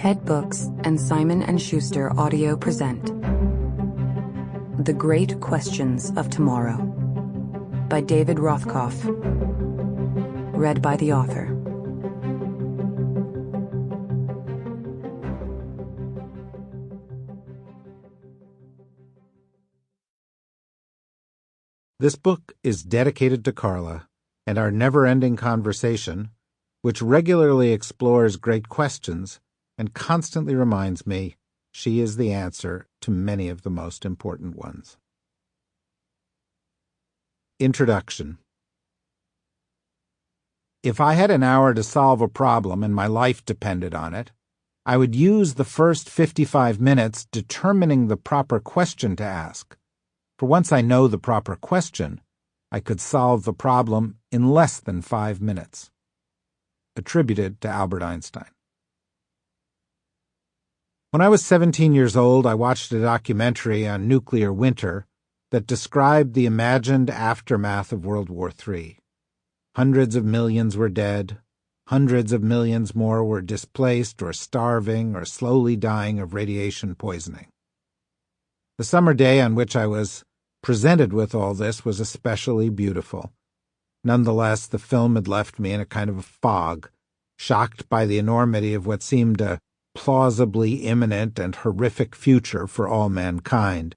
TED Books and Simon & Schuster Audio present The Great Questions of Tomorrow by David Rothkopf. Read by the author. This book is dedicated to Carla and our never-ending conversation, which regularly explores great questions and constantly reminds me she is the answer to many of the most important ones. Introduction. If I had an hour to solve a problem and my life depended on it, I would use the first 55 minutes determining the proper question to ask. For once I know the proper question, I could solve the problem in less than 5 minutes. Attributed to Albert Einstein. When I was 17 years old, I watched a documentary on nuclear winter that described the imagined aftermath of World War III. Hundreds of millions were dead. Hundreds of millions more were displaced or starving or slowly dying of radiation poisoning. The summer day on which I was presented with all this was especially beautiful. Nonetheless, the film had left me in a kind of a fog, shocked by the enormity of what seemed a plausibly imminent and horrific future for all mankind.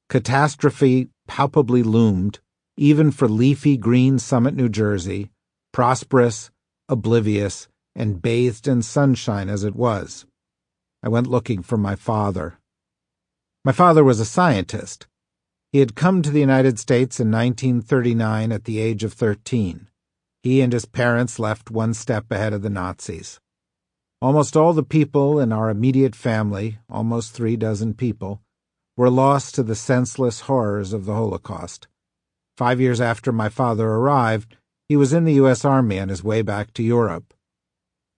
Catastrophe palpably loomed, even for leafy green Summit, New Jersey, prosperous, oblivious, and bathed in sunshine as it was. I went looking for my father. My father was a scientist. He had come to the United States in 1939 at the age of 13. He and his parents left one step ahead of the Nazis. Almost all the people in our immediate family, almost 36 people, were lost to the senseless horrors of the Holocaust. 5 years after my father arrived, he was in the U.S. Army on his way back to Europe.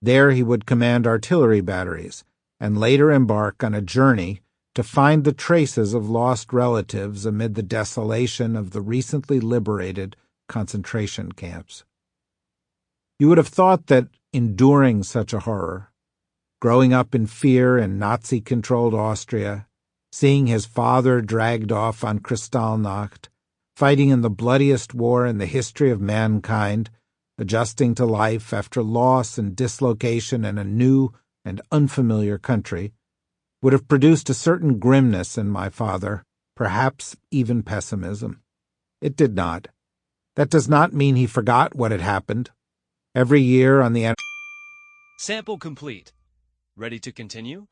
There he would command artillery batteries and later embark on a journey to find the traces of lost relatives amid the desolation of the recently liberated concentration camps. You would have thought that enduring such a horror, growing up in fear in Nazi-controlled Austria, seeing his father dragged off on Kristallnacht, fighting in the bloodiest war in the history of mankind, adjusting to life after loss and dislocation in a new and unfamiliar country, would have produced a certain grimness in my father, perhaps even pessimism. It did not. That does not mean he forgot what had happened. Every year on the Sample complete. Ready to continue?